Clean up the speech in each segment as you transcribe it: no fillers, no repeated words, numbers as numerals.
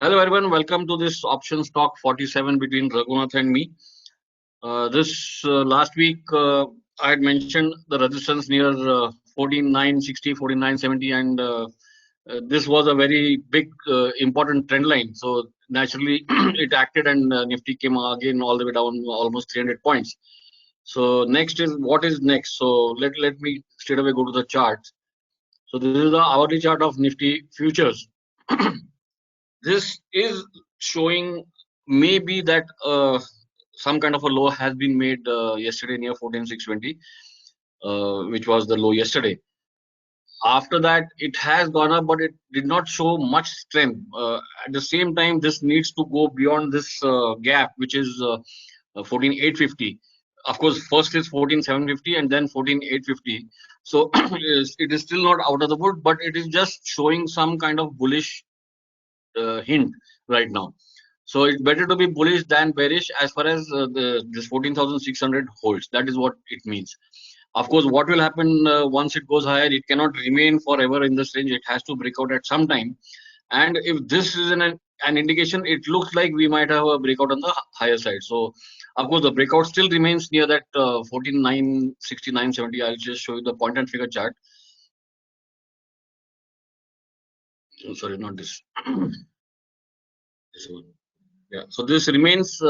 Hello everyone, welcome to this Options Talk 47 between Raghunath and me. This last week I had mentioned the resistance near 14,960, 14,970 and this was a very big important trend line. So naturally it acted and Nifty came again all the way down almost 300 points. So next is what is next. So let me straight away go to the charts. So this is the hourly chart of Nifty futures. This is showing maybe that some kind of a low has been made yesterday near 14,620, which was the low yesterday. After that, it has gone up, but it did not show much strength. At the same time, this needs to go beyond this gap, which is 14,850. Of course, first is 14,750 and then 14,850. So it is still not out of the wood, but it is just showing some kind of bullish hint right now. So it's better to be bullish than bearish as far as this 14,600 holds. That is what it means. Of course, what will happen once it goes higher? It cannot remain forever in this range. It has to break out at some time. And if this is an indication, it looks like we might have a breakout on the higher side. So, of course, the breakout still remains near that 14,969.70. I'll just show you the point and figure chart. Oh, sorry, not this. This one. Yeah. So this remains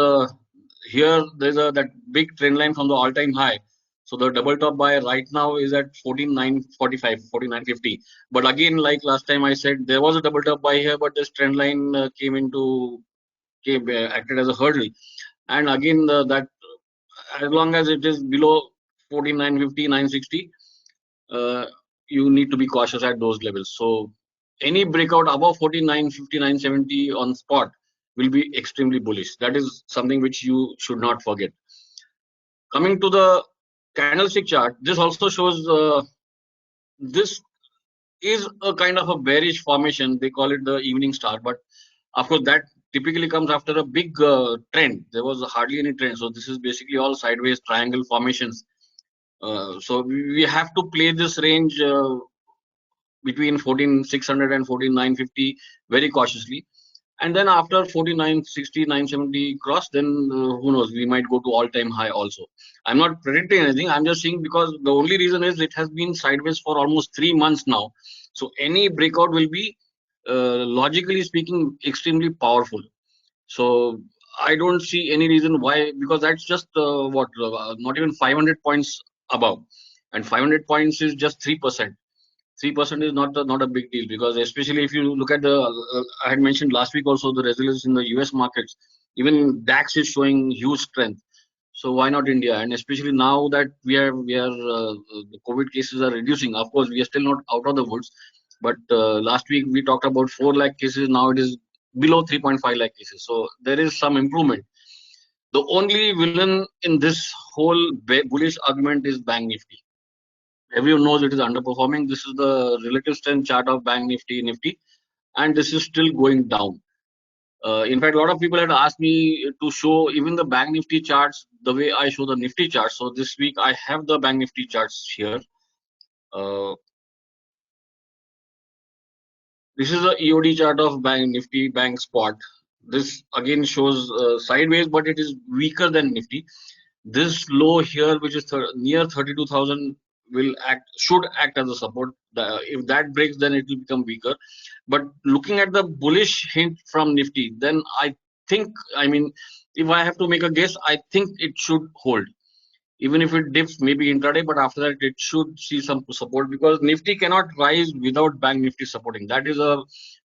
here. There's a that big trend line from the all-time high. So the double top buy right now is at 14,945, 14,950. But again, like last time I said, there was a double top buy here, but this trend line came acted as a hurdle. And again, that as long as it is below 14,950, 960, uh, you need to be cautious at those levels. So any breakout above 49.50, 970 on spot will be extremely bullish. That is something which you should not forget. Coming to the candlestick chart, this also shows this is a kind of a bearish formation. They call it the evening star, but of course that typically comes after a big trend. There was hardly any trend, so this is basically all sideways triangle formations. So we have to play this range between 14,600 and 14,950 very cautiously. And then after 49.60, 970 cross, then who knows, we might go to all-time high also. I'm not predicting anything. I'm just saying because the only reason is it has been sideways for almost 3 months now. So any breakout will be, logically speaking, extremely powerful. So I don't see any reason why, because that's just not even 500 points above, and 500 points is just 3%. 3% is not a big deal, because especially if you look at the I had mentioned last week also the resilience in the US markets. Even DAX is showing huge strength. So why not India? And especially now that we are the COVID cases are reducing. Of course, we are still not out of the woods, but last week we talked about 4 lakh cases. Now it is below 3.5 lakh cases. So there is some improvement. The only villain in this whole bullish argument is Bank Nifty. Everyone knows it is underperforming. This is the relative strength chart of Bank Nifty, and this is still going down. In fact, a lot of people had asked me to show even the Bank Nifty charts the way I show the Nifty charts. So this week I have the Bank Nifty charts here. Uh, this is the EOD chart of Bank Nifty Bank Spot. This again shows sideways, but it is weaker than Nifty. This low here, which is near 32,000, will should act as a support. If that breaks, then it will become weaker. But looking at the bullish hint from Nifty, then I mean, if I have to make a guess, I think it should hold. Even if it dips maybe intraday, but after that it should see some support, because Nifty cannot rise without Bank Nifty supporting. That is a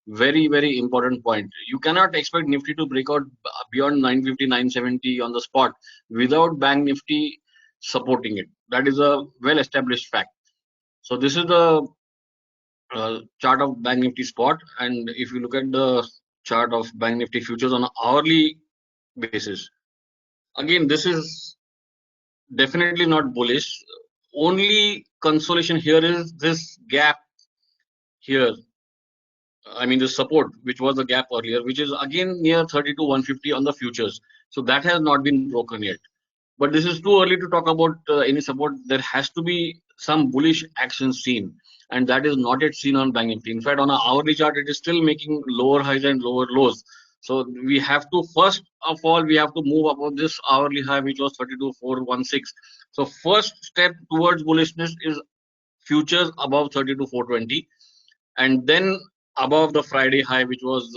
very important point. You cannot expect Nifty to break out beyond 950, 970 on the spot without Bank Nifty supporting it. That is a well established fact. So this is the chart of Bank Nifty spot, and if you look at the chart of Bank Nifty futures on an hourly basis, again this is definitely not bullish. Only consolation here is this gap here. I mean, the support, which was the gap earlier, which is again near 32,150 on the futures. So that has not been broken yet. But this is too early to talk about any support. There has to be some bullish action seen. and that is not yet seen on Bank Nifty. In fact, on an hourly chart, it is still making lower highs and lower lows. So we have to first of all we have to move above this hourly high, which was 32,416. So first step towards bullishness is futures above 32,420, and then above the Friday high, which was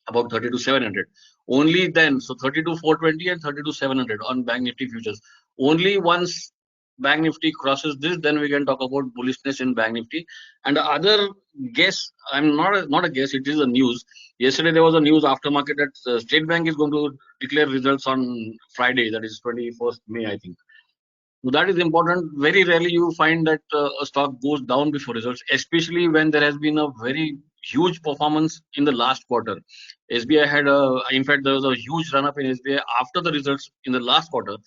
about 32,700. Only then, so 32,420 and 32,700 on Bank Nifty futures. Only once Bank Nifty crosses this, then we can talk about bullishness in Bank Nifty. And the other guess, I'm not a guess, it is a news. Yesterday there was a news aftermarket that State Bank is going to declare results on Friday, that is 21st May, I think. So that is important. Very rarely you find that a stock goes down before results, especially when there has been a very huge performance in the last quarter. SBI had in fact, there was a huge run up in SBI after the results in the last quarter.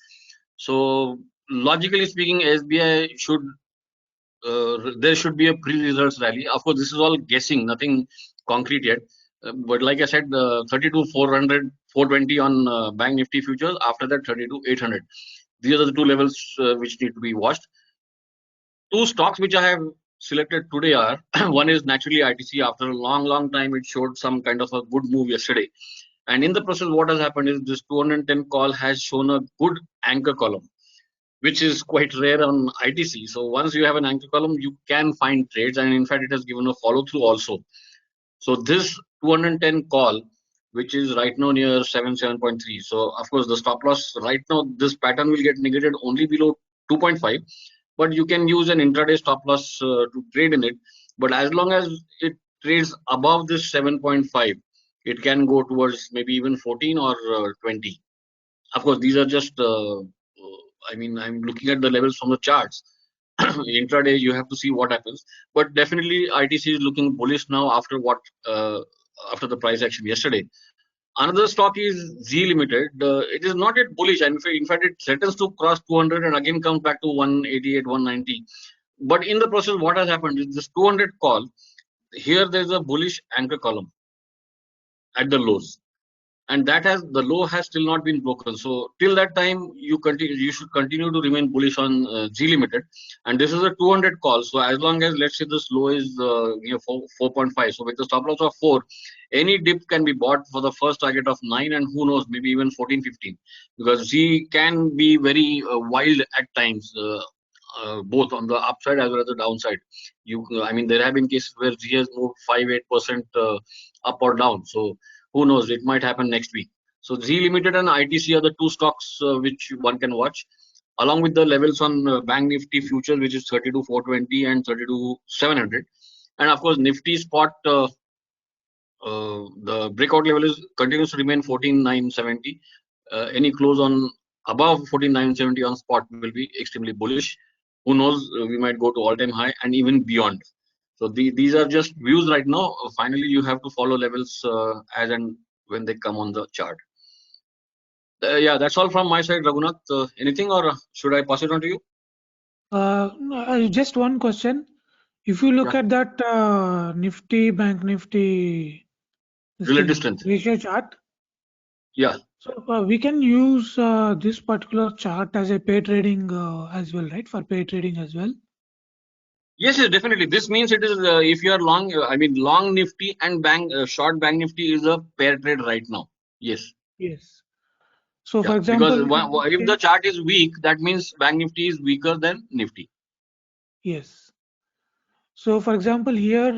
So logically speaking, SBI should there should be a pre-results rally. Of course, this is all guessing, nothing concrete yet. But like I said, 32,400, 420 on Bank Nifty futures. After that, 32,800. These are the two levels which need to be watched. Two stocks which I have selected today are one is naturally ITC. After a long time, it showed some kind of a good move yesterday. And in the process, what has happened is this 210 call has shown a good anchor column, which is quite rare on ITC. So once you have an anchor column, you can find trades, and in fact, it has given a follow through also. So this 210 call, which is right now near 7.3. So of course, the stop loss right now, this pattern will get negated only below 2.5, but you can use an intraday stop loss to trade in it. But as long as it trades above this 7.5, it can go towards maybe even 14 or 20. Of course, these are just, I mean, I'm looking at the levels from the charts. Intraday, you have to see what happens. But definitely, ITC is looking bullish now after what after the price action yesterday. Another stock is Z Limited. It is not yet bullish. In fact, it threatens to cross 200 and again comes back to 188, 190. But in the process, what has happened is this 200 call. Here, there is a bullish anchor column at the lows, and that has the low has still not been broken. So till that time, you should continue to remain bullish on G Limited, and this is a 200 call. So as long as let's say this low is 4.5, so with the stop loss of 4, any dip can be bought for the first target of 9, and who knows, maybe even 14, 15, because G can be very wild at times. Both on the upside as well as the downside. I mean, there have been cases where G has moved 5-8% up or down. So who knows? It might happen next week. So Z Limited and ITC are the two stocks which one can watch, along with the levels on Bank Nifty futures, which is 32,420 and 32,700, and of course Nifty spot. The breakout level continues to remain 14,970. Any close on above 14,970 on spot will be extremely bullish. Who knows? We might go to all-time high and even beyond. So these are just views right now. Finally, you have to follow levels as and when they come on the chart. Yeah, that's all from my side, Raghunath. Anything, or should I pass it on to you? Just one question. If you look Yeah. at that Nifty, Bank Nifty Relative strength. ratio chart, Yeah. so we can use this particular chart as a pair trading as well, right? For pair trading as well. Yes, definitely. This means it is if you are long, I mean, long Nifty and short Bank Nifty is a pair trade right now. Yes. Yes. So, Yeah. for Because example, if the chart is weak, that means Bank Nifty is weaker than Nifty. yes. So, for example, here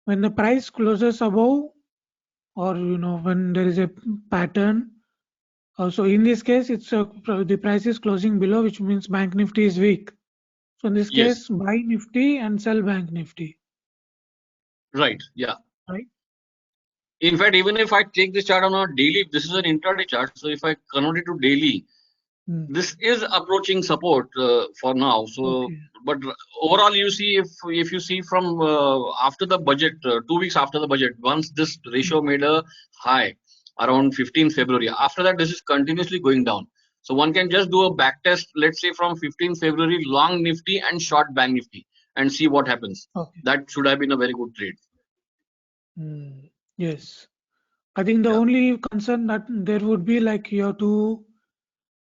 when the price closes above, or when there is a pattern. So in this case, it's the price is closing below, which means Bank Nifty is weak. So in this Yes. case, buy Nifty and sell Bank Nifty. Right. Yeah. Right. In fact, even if I take this chart on a daily, this is an intraday chart. So if I convert it to daily, this is approaching support for now. So, Okay. but overall, you see, if you see from after the budget, 2 weeks after the budget, once this ratio made a high around 15th February, after that, this is continuously going down. So one can just do a back test, let's say from 15th February, long Nifty and short Bank Nifty, and see what happens. Okay. That should have been a very good trade. Yes. I think the Yeah. only concern that there would be, like, you have to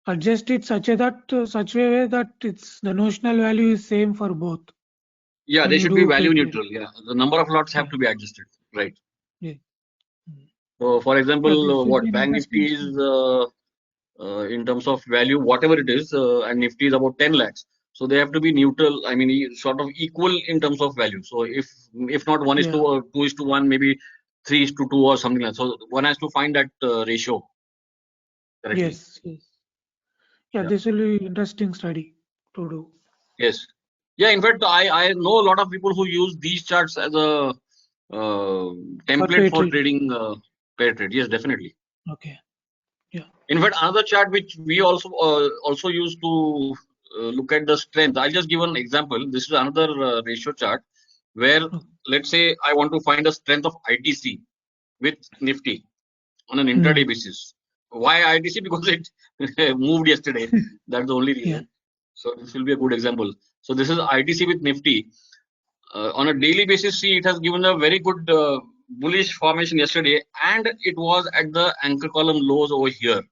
adjust it such a way that it's the notional value is same for both. Yeah, when they you should be do value pair neutral. trading. Yeah, the number of lots have Yeah. to be adjusted. Right. Yeah. Mm. So, for Yeah, example, this will be what an Bank interesting Nifty is study. in terms of value, whatever it is, and Nifty is about 10 lakhs. So they have to be neutral. I mean, sort of equal in terms of value. So if not one is to Yeah. 2:1, maybe 3:2 or something like that. So one has to find that ratio correctly. Yes. Yes. Yeah, Yeah. this will be interesting study to do. Yes. Yeah. In fact, I know a lot of people who use these charts as a uh, For template pair for trading. trading pair trade. Yes, definitely. Okay. Yeah. In fact, another chart which we also use to look at the strength. I'll just give an example. This is another ratio chart where, Oh. let's say, I want to find the strength of ITC with Nifty on an intraday Mm. basis. Why ITC? Because it moved yesterday. That's the only Yeah. reason. So this will be a good example. So this is ITC with Nifty. On a daily basis, see, it has given a very good bullish formation yesterday, and it was at the anchor column lows over here.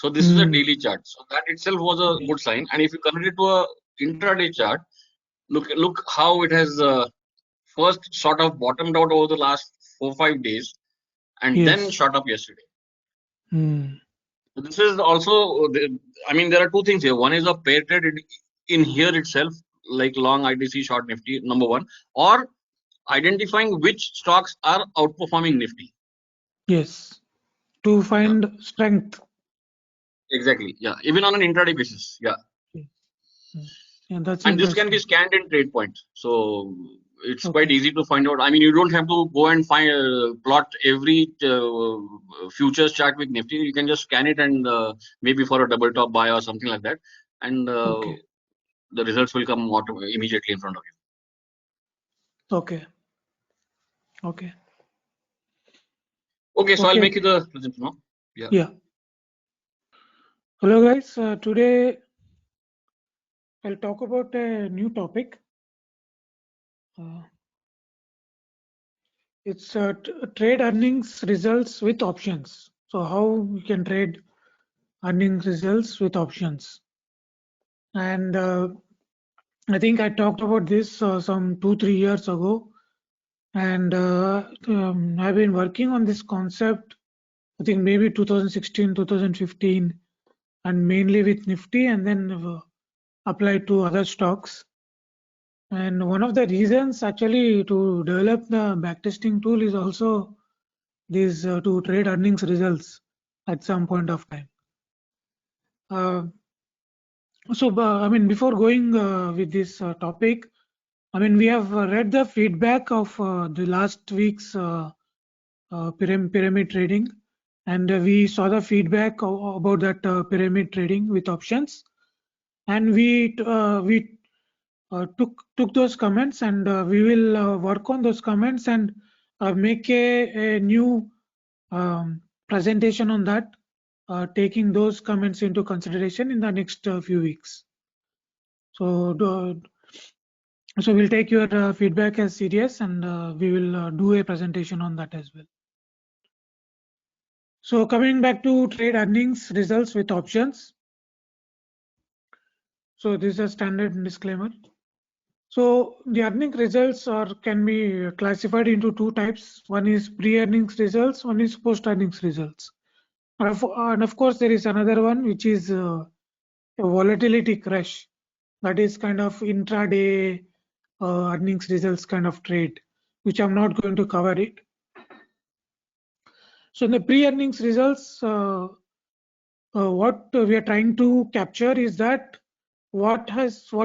So this is a Mm. daily chart. So that itself was a Yeah. good sign. And if you convert it to a intraday chart, look how it has first sort of bottomed out over the last 4 5 days, and then Yes. shot up yesterday. Mm. So this is also, I mean, there are two things here. One is a pair trade in here itself, like long ITC, short Nifty, number one, or identifying which stocks are outperforming Nifty. Yes. To Yeah, find strength. exactly. Yeah, even on an intraday basis. Yeah, Yes. Mm. Yeah, that's and this can be interesting. scanned in trade points. So it's quite Okay. easy to find out. I mean, you don't have to go and find plot every futures chart with Nifty. You can just scan it and maybe for a double top buy or something like that, and Okay. the results will come immediately in front of you. Okay. Okay. Okay, so I'll make Okay. you the present now. Yeah. Yeah. Hello, guys. Today I'll talk about a new topic. Uh, it's trade earnings results with options. So how we can trade earnings results with options. And I think I talked about this some 2 3 years ago, and I've been working on this concept. I think maybe 2016, 2015, and mainly with Nifty, and then applied to other stocks. And one of the reasons actually to develop the backtesting tool is also this to trade earnings results at some point of time. Uh, I mean, before going with this topic, I mean, we have read the feedback of the last week's pyramid trading, and we saw the feedback about that pyramid trading with options, and we took those comments, and we will work on those comments and make a new presentation on that, taking those comments into consideration in the next few weeks. So, so we'll take your feedback as serious, and we will do a presentation on that as well. So coming back to trade earnings results with options. So this is a standard disclaimer. So the earning results can be classified into two types. One is pre-earnings results, one is post-earnings results. And of course, there is another one which is a volatility crash. That is kind of intraday earnings results kind of trade, which I'm not going to cover it. So in the pre-earnings results, what we are trying to capture is that what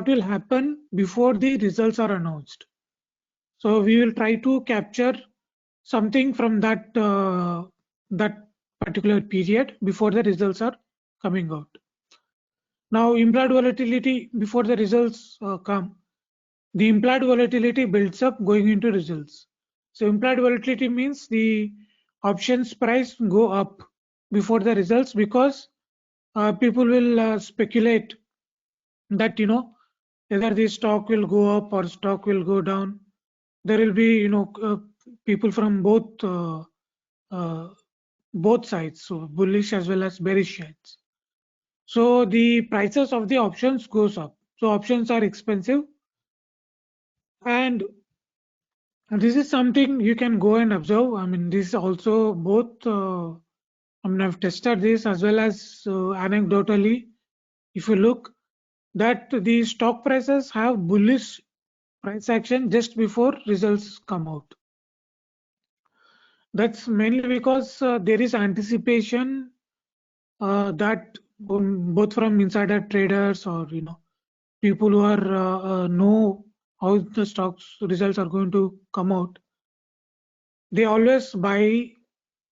will happen before the results are announced. So we will try to capture something from that particular period before the results are coming out. Now, implied volatility before the results come, the implied volatility builds up going into results. So implied volatility means the options price go up before the results, because people will speculate that whether the stock will go up or stock will go down. There will be people from uh, both sides, so bullish as well as bearish sides. So the prices of the options goes up. So options are expensive, and this is something you can go and observe. I mean, this is also both. I mean, I've tested this as well as anecdotally. If you look, that the stock prices have bullish price action just before results come out. That's mainly because there is anticipation that both from insider traders or people who are know how the stocks results are going to come out. They always buy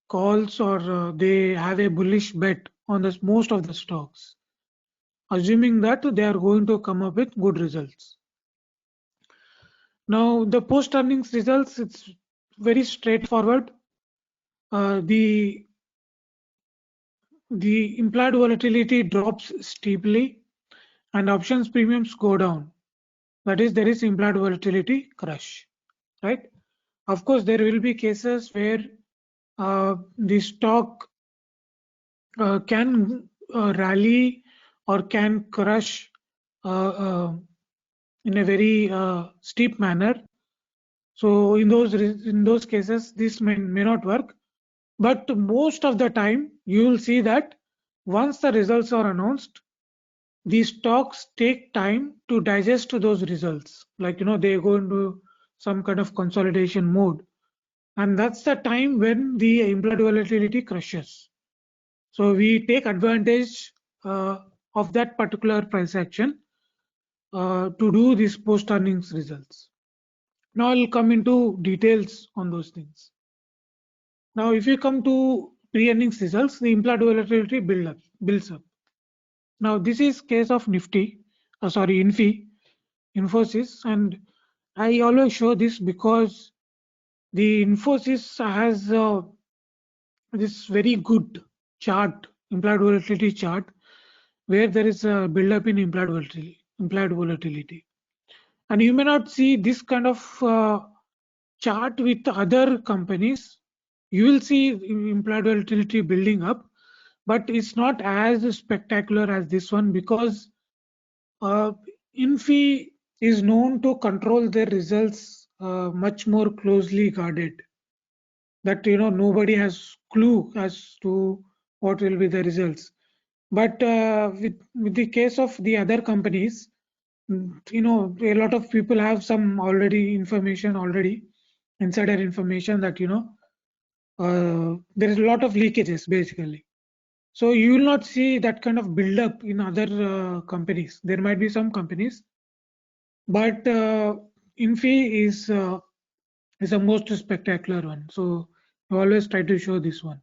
calls or they have a bullish bet on the most of the stocks, assuming that they are going to come up with good results. Now, the post earnings results, it's very straightforward. The implied volatility drops steeply and options premiums go down. That is, there is implied volatility crash, right? Of course, there will be cases where the stock can rally or can crush in a very steep manner. So in those cases, this may not work. But most of the time, you will see that once the results are announced, these stocks take time to digest those results. Like they go into some kind of consolidation mode, and that's the time when the implied volatility crashes. So we take advantage of that particular price action to do these post earnings results. Now I'll come into details on those things. Now, if you come to pre-earnings results, the implied volatility builds up. Now, this is case of Nifty, Infosys, and I always show this because the Infosys has this very good chart, implied volatility chart, where there is a build-up in implied volatility. And you may not see this kind of chart with other companies. You will see implied volatility building up, but it's not as spectacular as this one because Infi is known to control their results much more closely guarded. That nobody has clue as to what will be the results. But with the case of the other companies, a lot of people have some already information already, insider information that there is a lot of leakages basically. So you will not see that kind of build up in other companies. There might be some companies, but Infi is the most spectacular one. So I always try to show this one,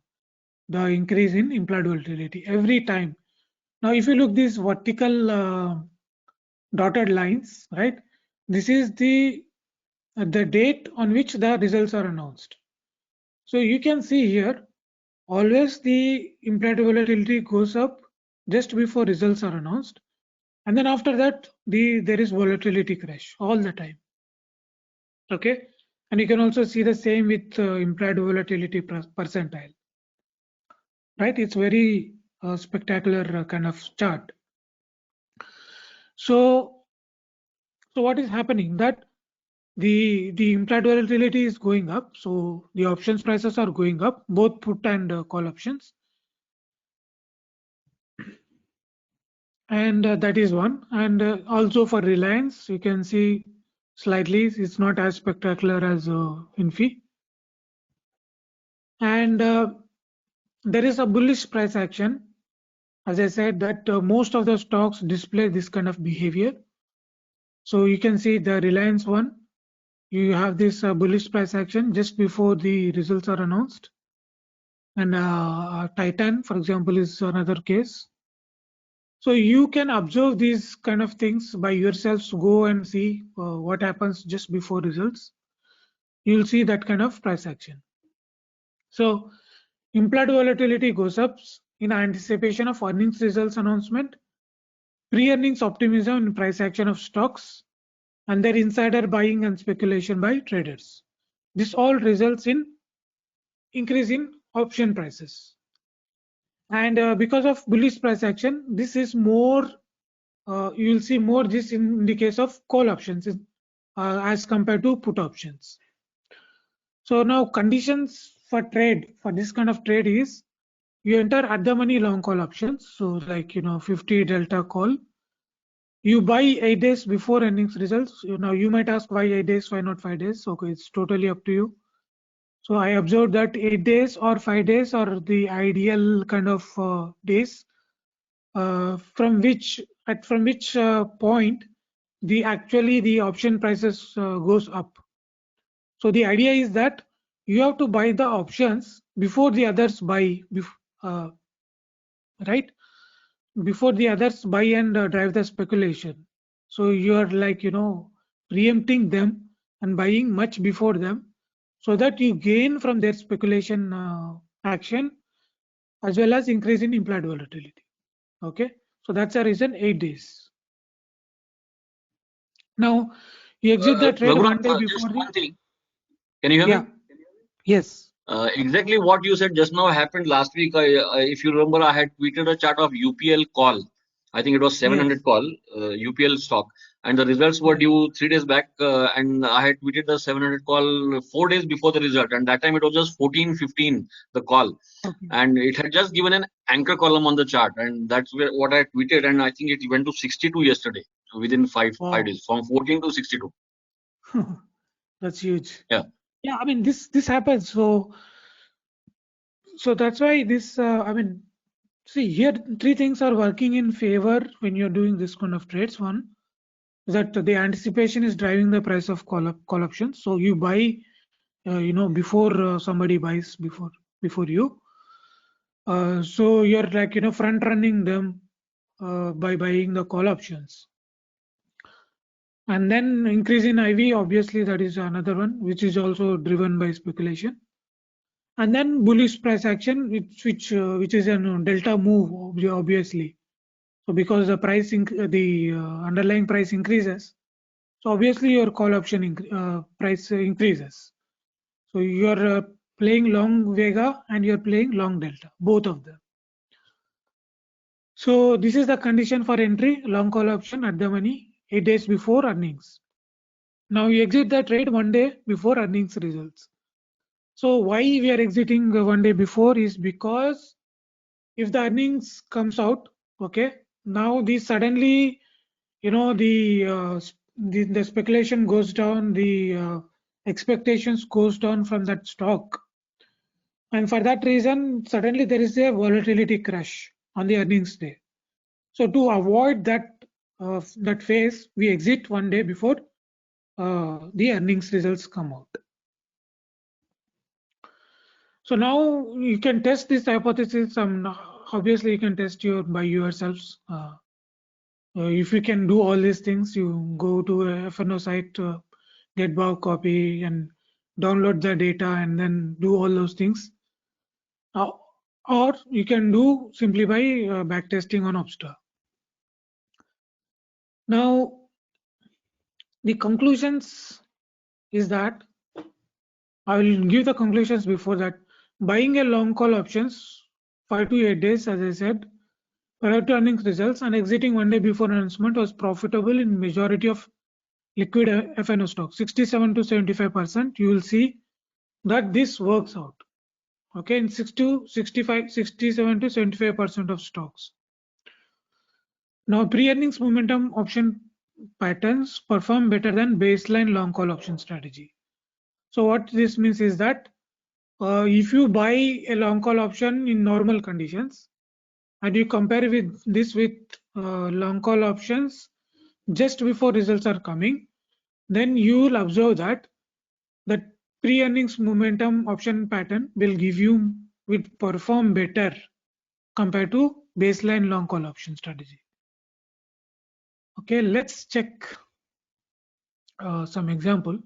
the increase in implied volatility every time. Now, if you look these vertical dotted lines, right? This is the date on which the results are announced. So you can see here, always the implied volatility goes up just before results are announced, and then after that there is volatility crash all the time. Okay, and you can also see the same with implied volatility percentile. Right, it's very spectacular kind of chart. So what is happening that the implied volatility is going up, so the options prices are going up, both put and call options, and that is one. And also for Reliance, you can see slightly it's not as spectacular as Infi, and there is a bullish price action. As I said, that most of the stocks display this kind of behavior. So you can see the Reliance one, you have this bullish price action just before the results are announced, and Titan, for example, is another case. So you can observe these kind of things by yourselves. Go and see what happens just before results. You'll see that kind of price action. So implied volatility goes up in anticipation of earnings results announcement, pre-earnings optimism and price action of stocks, and their insider buying and speculation by traders. This all results in increase in option prices. And because of bullish price action, this is more, you will see more this in the case of call options as compared to put options. So now conditions for trade, for this kind of trade is, you enter at the money long call options. So like, 50 delta call, you buy 8 days before earnings results. Now you might ask, why 8 days, why not 5 days? Okay, it's totally up to you. So I observed that 8 days or 5 days are the ideal kind of days, from which point the option prices goes up. So the idea is that you have to buy the options before the others buy, uh, right? Before the others buy and drive the speculation. So you are like, preempting them and buying much before them, so that you gain from their speculation action, as well as increase in implied volatility. Okay, so that's the reason 8 days. Now you exit the trade Raghunath, one day just before the, one thing. Can you hear yeah, me? yes, Exactly what you said just now happened last week. If you remember, I had tweeted a chart of UPL call. I think it was yes, 700 call, UPL stock, and the results were yes. due 3 days back. And I had tweeted the 700 call 4 days before the result, and that time it was just 14:15 the call, Okay. and it had just given an anchor column on the chart, and that's what I tweeted. And I think it went to 62 yesterday within five Wow. days, from 14 to 62. That's huge. Yeah. Yeah, I mean, this happens. So that's why this, I mean, see here, three things are working in favor when you're doing this kind of trades. One is that the anticipation is driving the price of call options. So you buy, before somebody buys before you. So you're like, front running them by buying the call options. And then increase in IV, obviously that is another one, which is also driven by speculation. And then bullish price action, which is a delta move, obviously. So because the the underlying price increases, so obviously your call option price increases. So you're playing long Vega and you're playing long Delta, both of them. So this is the condition for entry, long call option at the money 8 days before earnings. Now you exit the trade one day before earnings results. So why we are exiting one day before is because if the earnings comes out, okay, now these suddenly, the speculation goes down, the expectations goes down from that stock, and for that reason suddenly there is a volatility crash on the earnings day. So to avoid that phase, we exit one day before the earnings results come out. So now you can test this hypothesis. Obviously you can test by yourselves. If you can do all these things, you go to a FNO site, get BOW copy and download the data and then do all those things. Uh, or you can do simply by backtesting on Opsta. Now, the conclusions is that I will give the conclusions before that. Buying a long call options 5 to 8 days, as I said, prior to earnings results, and exiting one day before announcement was profitable in majority of liquid FNO stocks, 67 to 75%. You will see that this works out. Okay, in 67 to 75% of stocks. Now, pre-earnings momentum option patterns perform better than baseline long call option strategy. So what this means is that if you buy a long call option in normal conditions and you compare with long call options just before results are coming, then you will observe that pre-earnings momentum option pattern will perform better compared to baseline long call option strategy. Okay, let's check some example.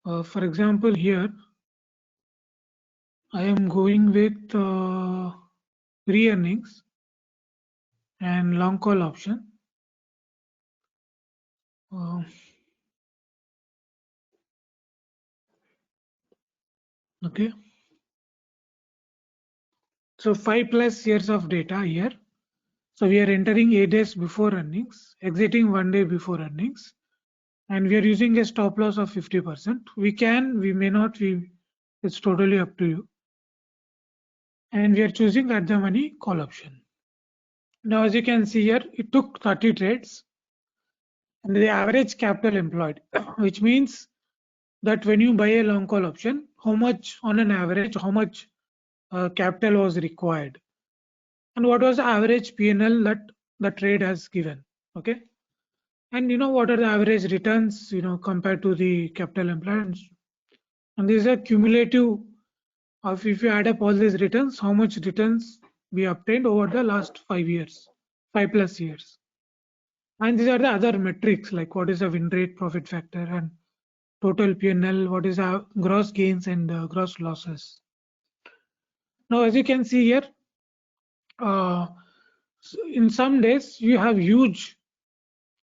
For example, here I am going with pre-earnings and long call option. Okay, So 5+ years of data here. So we are entering 8 days before earnings, exiting 1 day before earnings, and we are using a stop loss of 50%. We can, we may not, it's totally up to you. And we are choosing at the money call option. Now, as you can see here, it took 30 trades and the average capital employed, which means that when you buy a long call option, how much on an average, how much capital was required and what was the average PNL that the trade has given. Okay. And what are the average returns, compared to the capital employed. And these are cumulative of if you add up all these returns, how much returns we obtained over the last 5 years, 5+ years. And these are the other metrics like what is the win rate, profit factor, and total PNL, what is our gross gains and gross losses. Now, as you can see here, in some days you have huge,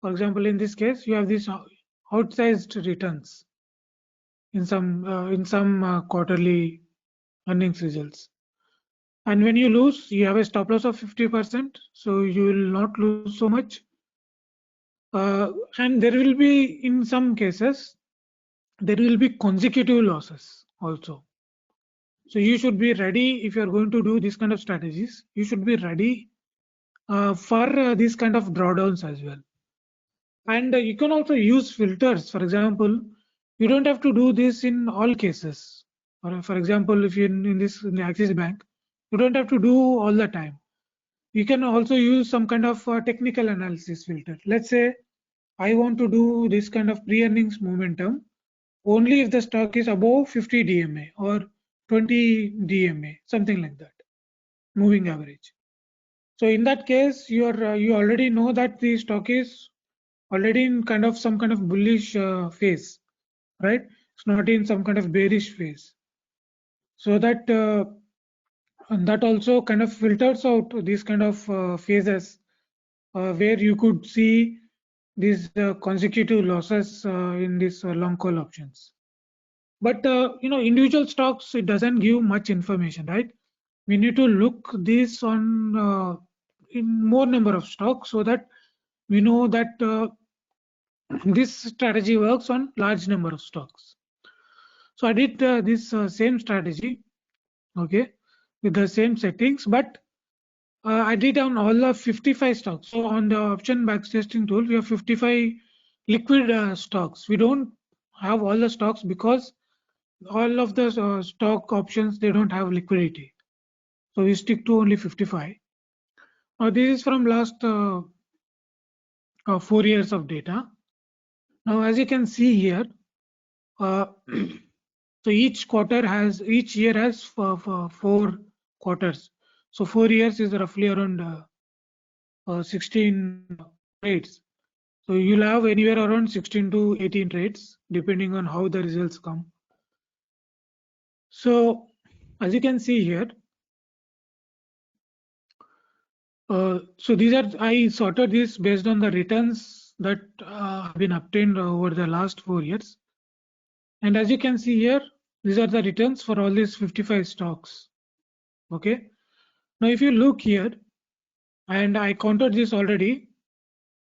for example, in this case, you have these outsized returns in some quarterly earnings results. And when you lose, you have a stop loss of 50%, so you will not lose so much. And there will be, in some cases, there will be consecutive losses also. So you should be ready if you are going to do this kind of strategies. You should be ready for this kind of drawdowns as well. And you can also use filters. For example, you don't have to do this in all cases. Or for example, if you're in the Axis Bank, you don't have to do all the time. You can also use some kind of technical analysis filter. Let's say I want to do this kind of pre-earnings momentum only if the stock is above 50 DMA or 20 DMA, something like that, moving average. So in that case, you already know that the stock is already in some kind of bullish phase, right? It's not in some kind of bearish phase. So that and that also kind of filters out these kind of phases where you could see these consecutive losses in these long call options. But individual stocks, it doesn't give much information, right? We need to look this on in more number of stocks so that we know that this strategy works on large number of stocks. So I did this same strategy, okay, with the same settings, but I did on all of 55 stocks. So on the option backtesting tool, we have 55 liquid stocks. We don't have all the stocks because all of the stock options, they don't have liquidity. So we stick to only 55. This is from last 4 years of data. Now, as you can see here, so each year has 4 quarters. So 4 years is roughly around 16 trades. So you'll have anywhere around 16 to 18 trades depending on how the results come. So as you can see here, so these are, I sorted this based on the returns that have been obtained over the last 4 years. And as you can see here, these are the returns for all these 55 stocks. Okay. Now, if you look here, and I counted this already,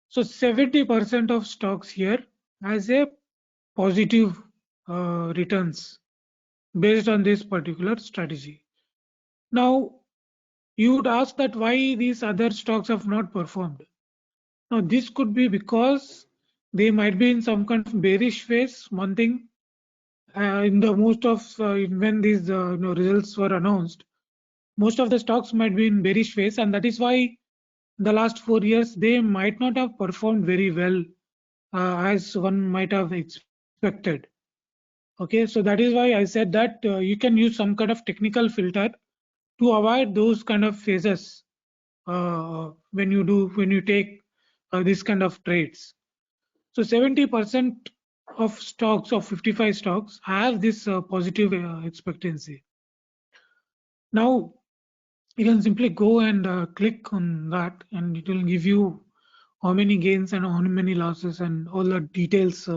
so 70% of stocks here has a positive returns based on this particular strategy. Now, you would ask that why these other stocks have not performed. Now, this could be because they might be in some kind of bearish phase. One thing, in the most of when these results were announced, most of the stocks might be in bearish phase, and that is why the last 4 years they might not have performed very well as one might have expected. Okay, so that is why I said that you can use some kind of technical filter to avoid those kind of phases when you take this kind of trades. So 70% of stocks of 55 stocks have this positive expectancy. Now you can simply go and click on that, and it will give you how many gains and how many losses and all the details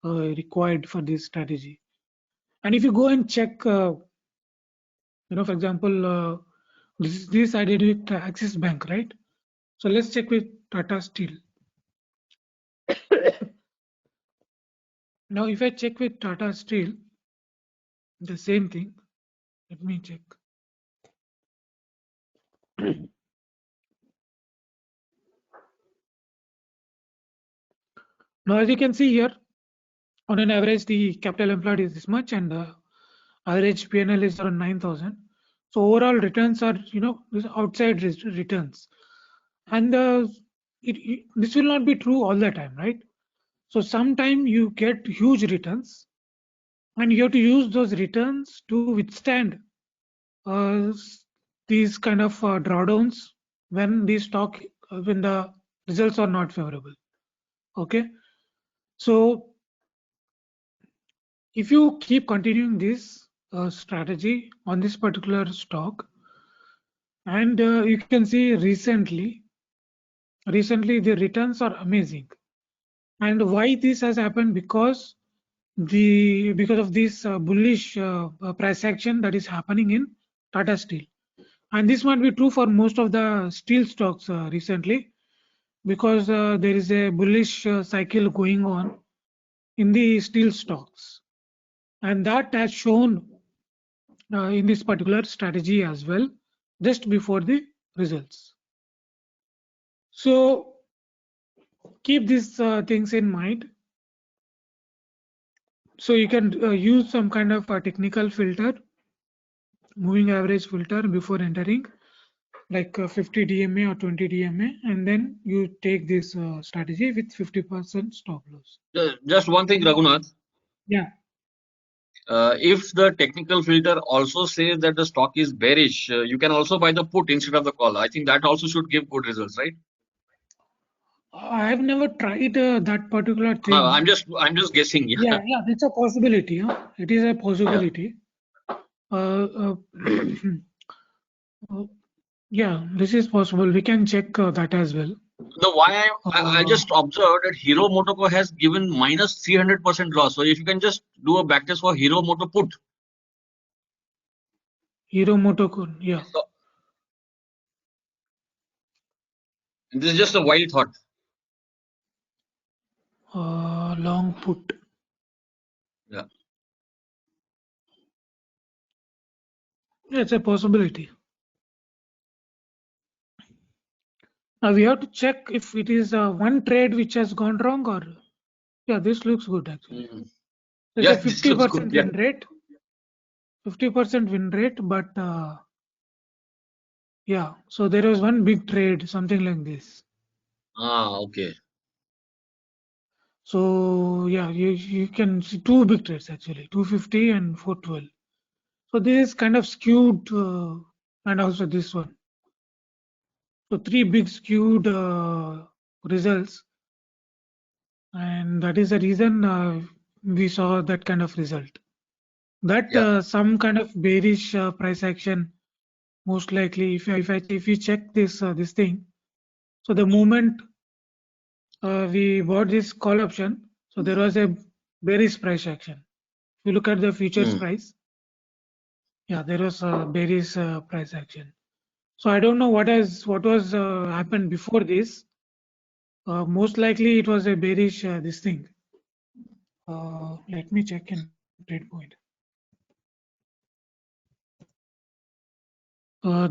required for this strategy. And if you go and check, for example, This I did with Axis Bank, right? So let's check with Tata Steel. Now, if I check with Tata Steel, the same thing. Let me check. Now, as you can see here, on an average, the capital employed is this much, and average PNL is around 9,000. So overall returns are, outside returns, and this will not be true all the time, right? So sometime you get huge returns, and you have to use those returns to withstand uh, these kind of drawdowns when the stock when the results are not favorable. Okay, so if you keep continuing this strategy on this particular stock, and you can see recently the returns are amazing. And why this has happened? Because of this bullish price action that is happening in Tata Steel, and this might be true for most of the steel stocks recently, because there is a bullish cycle going on in the steel stocks, and that has shown in this particular strategy as well, just before the results. So keep these things in mind. So you can use some kind of a technical filter, moving average filter, before entering, like 50 DMA or 20 DMA, and then you take this strategy with 50% stop loss. Just one thing, Raghunath. Yeah. If the technical filter also says that the stock is bearish, you can also buy the put instead of the call. I think that also should give good results, right? I have never tried that particular thing. I'm just guessing. Yeah. Yeah, it's a possibility. Huh? It is a possibility. Yeah, this is possible. We can check that as well. The why I just observed that Hero MotoCo has given minus 300% loss. So if you can just do a backtest for Hero Moto put. Hero MotoCo, yeah. So, this is just a wild thought. Long put. Yeah. Yeah, it's a possibility. Now we have to check if it is one trade which has gone wrong, or yeah, this looks good actually. It's Yeah, a this looks good. 50% win rate. 50% win rate, but yeah, so there was one big trade, something like this. Okay. So yeah, you can see two big trades actually, 250 and 412. So this is kind of skewed, and also this one. So three big skewed results, and that is the reason we saw that kind of result. That some kind of bearish price action, most likely. If we check this thing, so the moment we bought this call option, so there was a bearish price action. If you look at the futures price, yeah, there was a bearish price action. So I don't know what was happened before this. Most likely it was a bearish this thing. Let me check in TradePoint.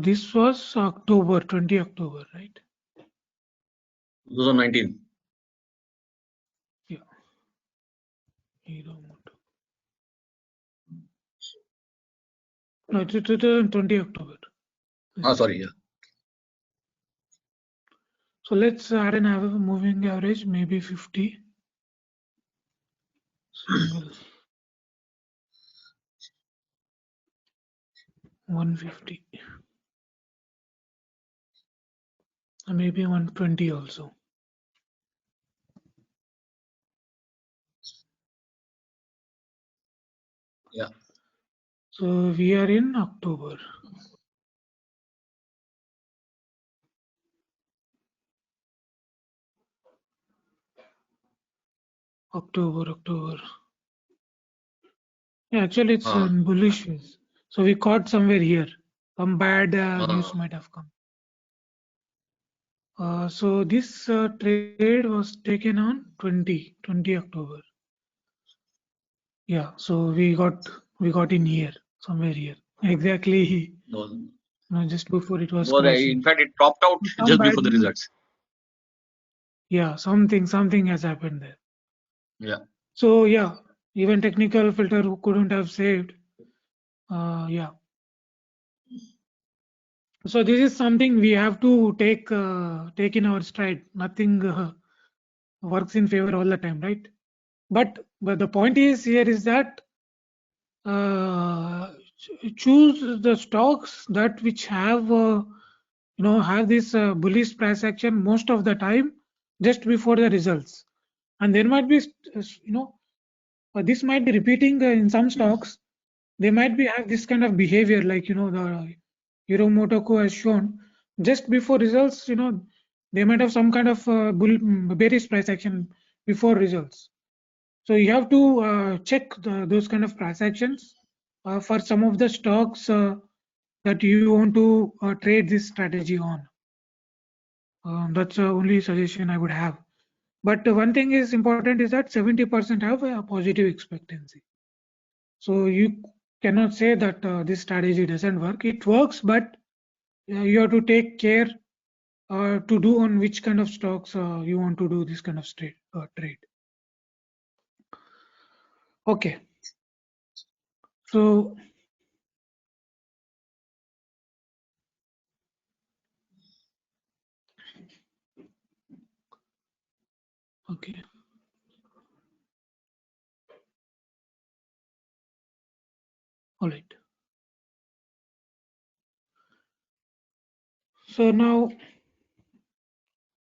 This was October, 20 October, right? 2019. Yeah. Hero Moto. No, it's 20 October. Sorry. Yeah. So let's add an moving average, maybe 50. Single. 150. Maybe 120 also. Yeah. So we are in October. October. Yeah, actually it's in bullish phase. So we caught somewhere here some bad news might have come. So this trade was taken on 20 October. Yeah, so we got in here, somewhere here. Exactly, No, just before it was no, crashing. in fact, it topped out Some just bad before the news. results. Yeah, something has happened there. Yeah. So yeah, even technical filter couldn't have saved. Yeah. So this is something we have to take in our stride. Nothing works in favor all the time, right? But the point is here is that choose the stocks that which have have this bullish price action most of the time just before the results, and there might be this might be repeating in some stocks. They might be have this kind of behavior, like the Hero Motoko has shown just before results. They might have some kind of bearish price action before results. So you have to check those kind of price actions for some of the stocks that you want to trade this strategy on. That's the only suggestion I would have. But one thing is important is that 70% have a positive expectancy. So you cannot say that this strategy doesn't work. It works, but you have to take care to do on which kind of stocks you want to do this kind of trade. Okay, so okay. All right. So now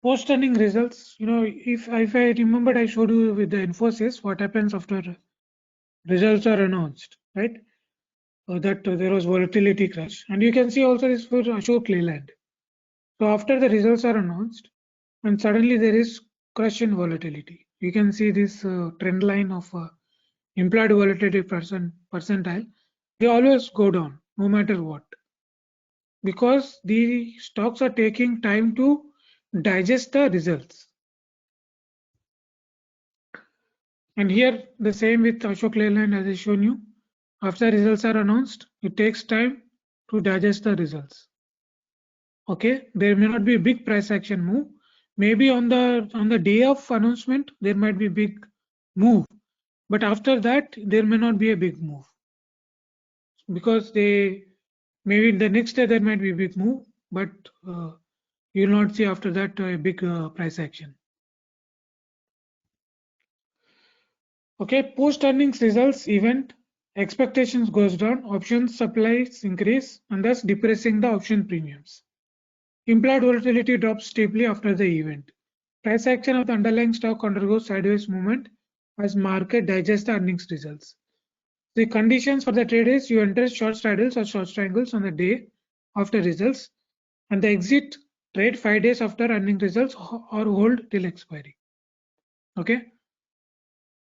post earning results, if I remembered, I showed you with the Infosys what happens after results are announced, right? That there was volatility crash, and you can see also this for Ashok Leyland. So after the results are announced, and suddenly there is crash in volatility. You can see this trend line of implied volatility percentile. They always go down, no matter what, because the stocks are taking time to digest the results. And here the same with Ashok Leyland, as I shown you. After results are announced, it takes time to digest the results. Okay, there may not be a big price action move. Maybe on the day of announcement there might be big move, but after that there may not be a big move, because they maybe the next day there might be a big move, but you will not see after that a big price action. Okay, post earnings results event, expectations goes down, options supplies increase, and thus depressing the option premiums. Implied volatility drops steeply after the event. Price action of the underlying stock undergoes sideways movement as market digests the earnings results. The conditions for the trade is you enter short straddles or short triangles on the day after results, and the exit trade 5 days after earning results or hold till expiry. Okay.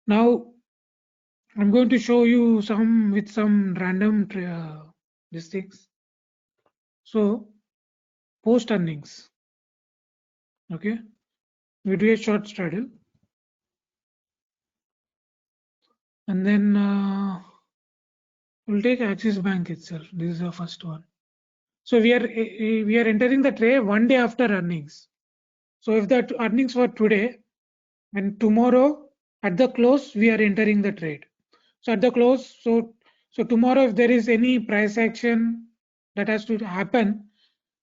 Now I'm going to show you some random these things. So post earnings. Okay. We do a short straddle, and then we'll take Axis Bank itself. This is the first one. So we are entering the trade 1 day after earnings. So if that earnings were today, and tomorrow at the close we are entering the trade. So at the close, so tomorrow if there is any price action that has to happen,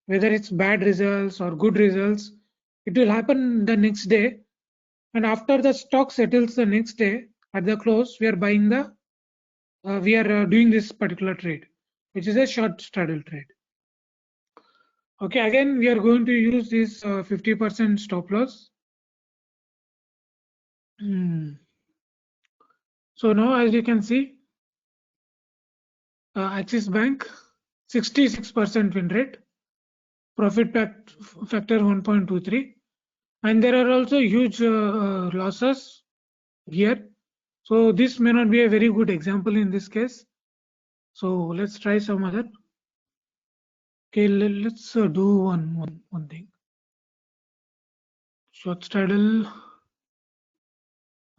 whether it's bad results or good results, it will happen the next day. And after the stock settles the next day at the close, we are buying we are doing this particular trade, which is a short straddle trade. Okay, again we are going to use this 50% stop loss. So now as you can see, Axis Bank 66% win rate, profit factor 1.23, and there are also huge losses here. So this may not be a very good example in this case. So let's try some other. Okay, let's do one thing. Short straddle.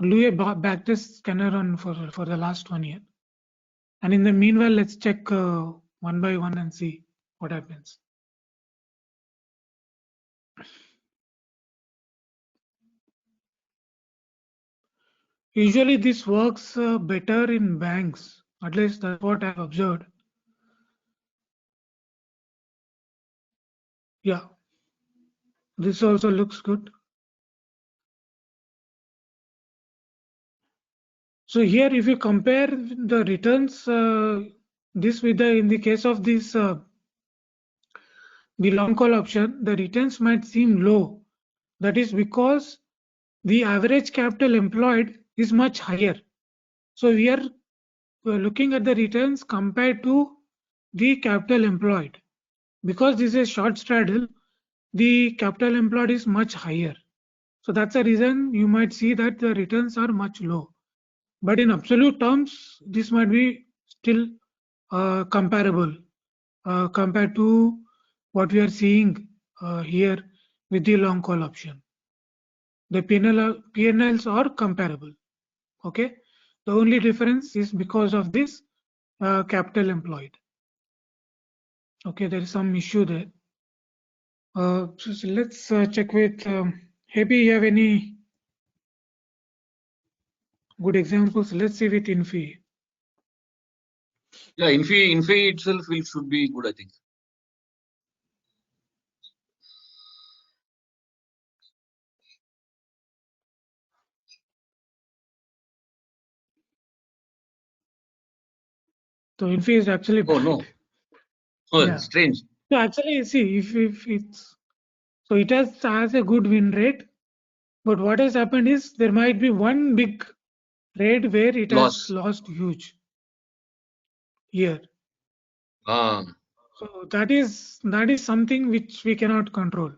I'll do a backtest scanner on for the last 1 year, and in the meanwhile, let's check one by one and see what happens. Usually, this works better in banks. At least that's what I've observed. Yeah, this also looks good. So here, if you compare the returns, this with the in the case of this the long call option, the returns might seem low. That is because the average capital employed is much higher. So we are looking at the returns compared to the capital employed. Because this is short straddle, the capital employed is much higher. So that's the reason you might see that the returns are much low. But in absolute terms, this might be still comparable compared to what we are seeing here with the long call option. The PNLs are comparable. Okay, the only difference is because of this capital employed. Okay, there is some issue there. So let's check with Happy. You have any good examples? Let's see with Infi. Yeah, Infi itself should be good, I think. So Infi is actually Oh bad. no. Oh, Yeah. strange. So actually, see if it's so it has a good win rate, but what has happened is there might be one big trade where it has lost huge here. Ah. So that is something which we cannot control.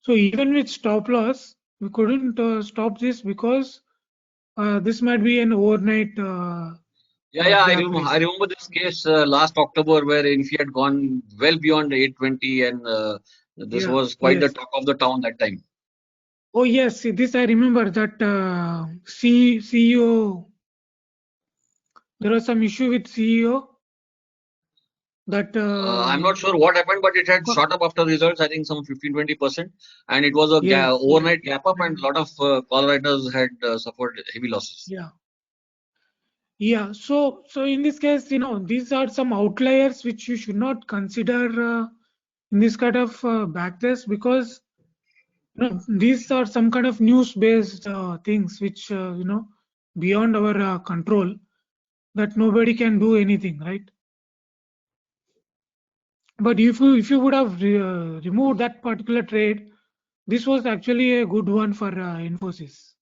So even with stop loss, we couldn't stop this because this might be an overnight Yeah, gap I raise. remember this case last October where Infi had gone well beyond 820, and this Yeah. was quite the Yes. talk of the town that time. Oh yes. See, this I remember that CEO. There was some issue with CEO that. I'm not sure what happened, but it had shot up after results, I think some 15-20%, and it was a Yes. Yes. overnight gap up, and a lot of call writers had suffered heavy losses. Yeah. Yeah. So in this case, these are some outliers which you should not consider in this kind of backtest, because these are some kind of news-based things which beyond our control, that nobody can do anything, right? But if you would have removed that particular trade, this was actually a good one for Infosys.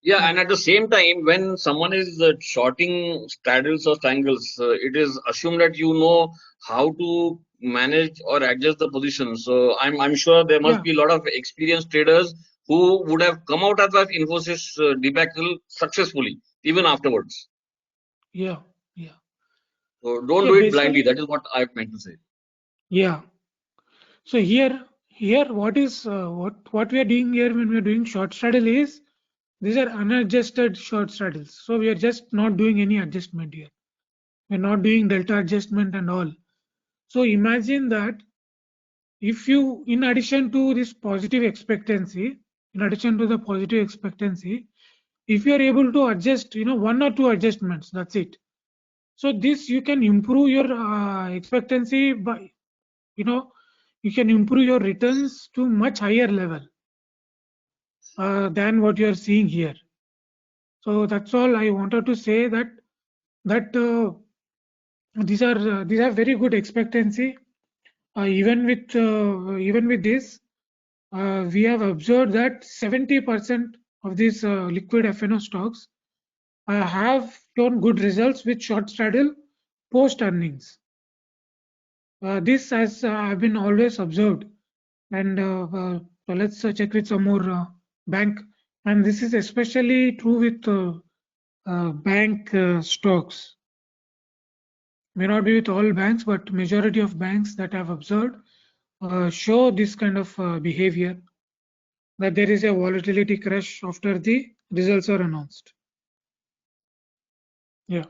Yeah, and at the same time, when someone is shorting straddles or strangles, it is assumed that you know how to manage or adjust the position. So I'm sure there must Yeah, be a lot of experienced traders who would have come out of that Infosys debacle successfully, even afterwards. yeah, yeah. So don't Yeah, do it blindly. basically, That is what I meant to say. yeah. So here, what is what we are doing here when we are doing short straddle is, these are unadjusted short straddles. So we are just not doing any adjustment here. We're not doing delta adjustment and all. So imagine that if you, in addition to this positive expectancy, in addition to the positive expectancy, if you are able to adjust, one or two adjustments, that's it. So this you can improve your expectancy by, you can improve your returns to much higher level than what you are seeing here. So that's all I wanted to say, that these are very good expectancy. Even with this, we have observed that 70% of these liquid FNO stocks have shown good results with short straddle post earnings. This has have been always observed, and so let's check with some more bank. And this is especially true with bank stocks. May not be with all banks, but majority of banks that I've observed show this kind of behavior, that there is a volatility crash after the results are announced. Yeah.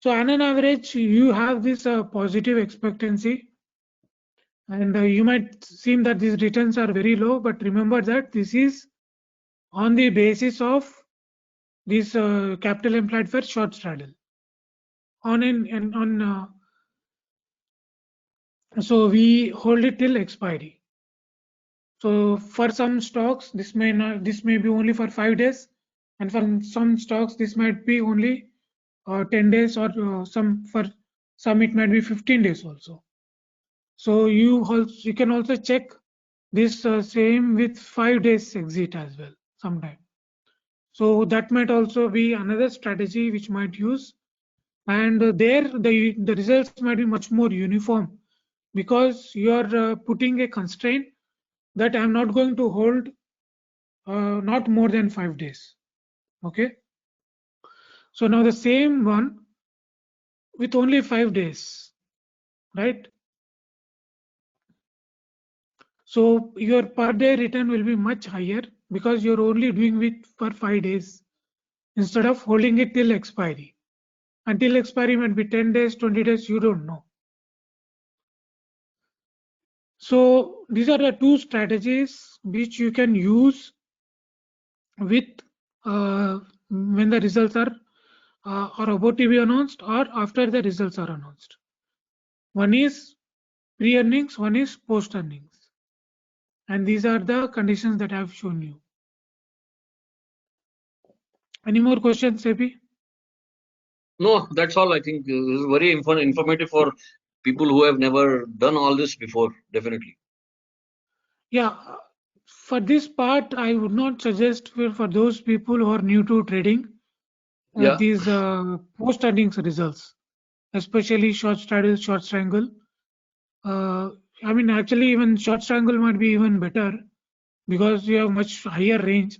So on an average, you have this positive expectancy, and you might seem that these returns are very low, but remember that this is on the basis of this capital employed for short straddle on an on so we hold it till expiry. So for some stocks, this may be only for 5 days, and for some stocks this might be only 10 days, or some it might be 15 days also. So you can also check this same with 5 days exit as well sometime. So that might also be another strategy which might use, and there the results might be much more uniform, because you are putting a constraint that I'm not going to hold not more than 5 days. Okay. So now the same one with only 5 days, right? So your per day return will be much higher because you're only doing it for 5 days instead of holding it till expiry. Until expiry might be 10 days, 20 days, you don't know. So these are the two strategies which you can use with when the results are about to be announced or after the results are announced. One is pre-earnings, one is post-earnings, and these are the conditions that I have shown you. Any more questions, Sebi? No, that's all. I think this is very informative for people who have never done all this before. Definitely. Yeah, for this part, I would not suggest for those people who are new to trading Yeah. these post-earnings results, especially short straddle, short strangle. I mean, actually, even short strangle might be even better because you have much higher range.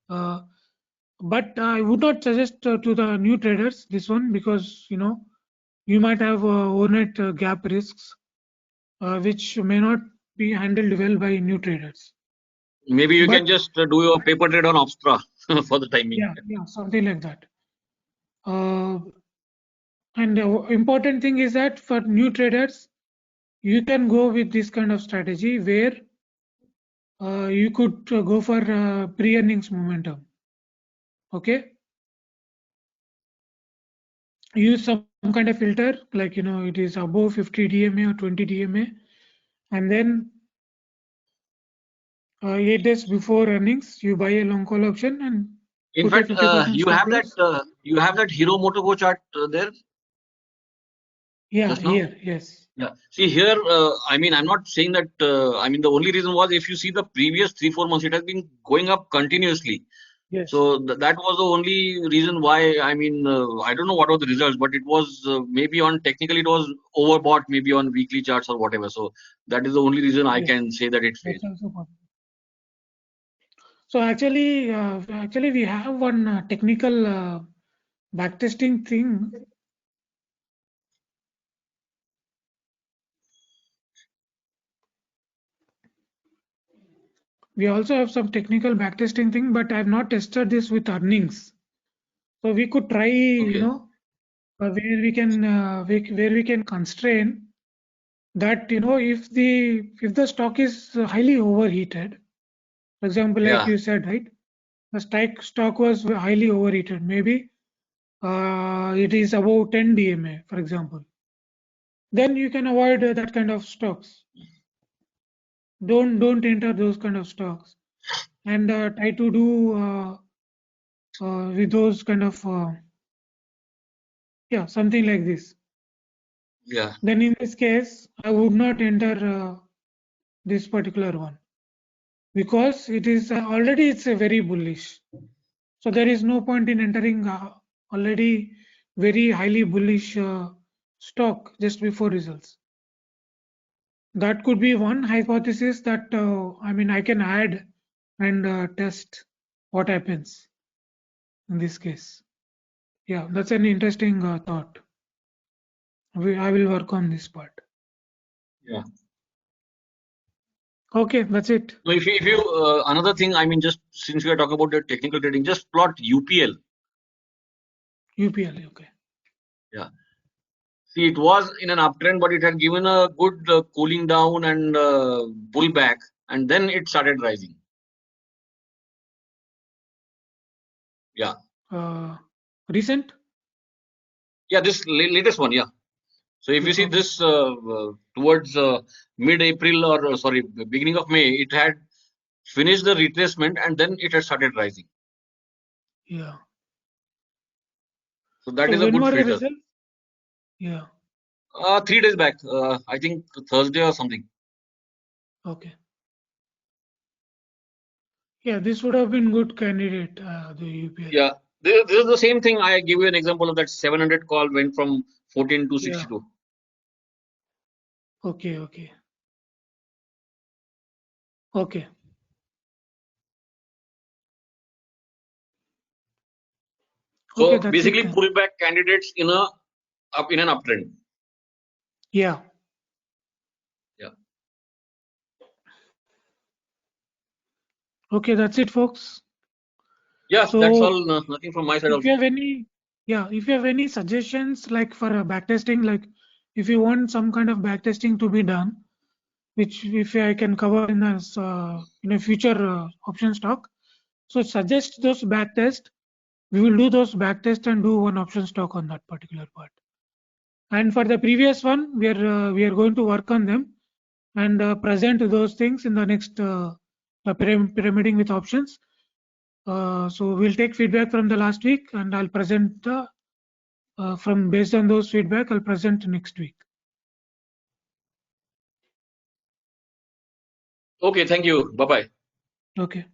Uh, but I would not suggest to the new traders this one, because you might have overnight gap risks, which may not be handled well by new traders. Maybe you can But just do your paper trade on Opstra for the timing. yeah, something like that. Uh, and important thing is that for new traders, you can go with this kind of strategy where you could go for pre-earnings momentum. Okay, use some kind of filter, like it is above 50 DMA or 20 DMA, and then 8 days before earnings, you buy a long call option and In put a fact, 50% you stop have that loss. Hero Motogo chart there Yeah, just now. here, yes. Yeah. See here, I mean, I'm not saying that. I mean, the only reason was if you see the previous 3-4 months, it has been going up continuously. Yes. So that was the only reason why. I mean, I don't know what were the results, but it was maybe on technically it was overbought, maybe on weekly charts or whatever. So that is the only reason I Yes, can say that it failed. that's also possible. So actually we have one technical backtesting thing. We also have some technical backtesting thing, but I've not tested this with earnings. So we could try, Okay. where we can constrain that, if the stock is highly overheated, for example, like Yeah. you said, right, the stock was highly overheated. Maybe it is above 10 DMA, for example. Then you can avoid that kind of stocks. Don't enter those kind of stocks, and try to do with those kind of yeah, something like this. Yeah. Then in this case, I would not enter this particular one, because it is already it's a very bullish. So there is no point in entering already very highly bullish stock just before results. That could be one hypothesis that I mean I can add and test what happens. in this case. Yeah, that's an interesting thought. I will work on this part. Yeah. Okay, that's it. So if you another thing, I mean, just since we are talking about the technical trading, just plot UPL. UPL, okay. Yeah. See, it was in an uptrend, but it had given a good cooling down and pullback, and then it started rising. Yeah. Recent? Yeah, this latest one. Yeah. So if you see Okay. this towards mid-April or sorry, beginning of May, it had finished the retracement and then it had started rising. Yeah. So that So is a when good were the filter. results? Yeah. 3 days back, I think Thursday or something. Okay. Yeah, this would have been good candidate, the UPL. Yeah, this is the same thing. I give you an example of that 700 call went from 14 to Yeah. 62. Okay, okay. Okay. Okay, So that's it basically, then. pullback candidates in an uptrend. Yeah. Yeah. Okay, that's it, folks. Yeah, that's So all. Nothing from my side if you also. have any, yeah, if you have any suggestions like for backtesting, like if you want some kind of backtesting to be done, which if I can cover in a future option stock, so suggest those backtest. We will do those backtest and do one option stock on that particular part. And for the previous one, we are going to work on them and present those things in the next pyramiding with options. So we'll take feedback from the last week, and I'll present from based on those feedback. I'll present next week. Okay, thank you. Bye bye. Okay.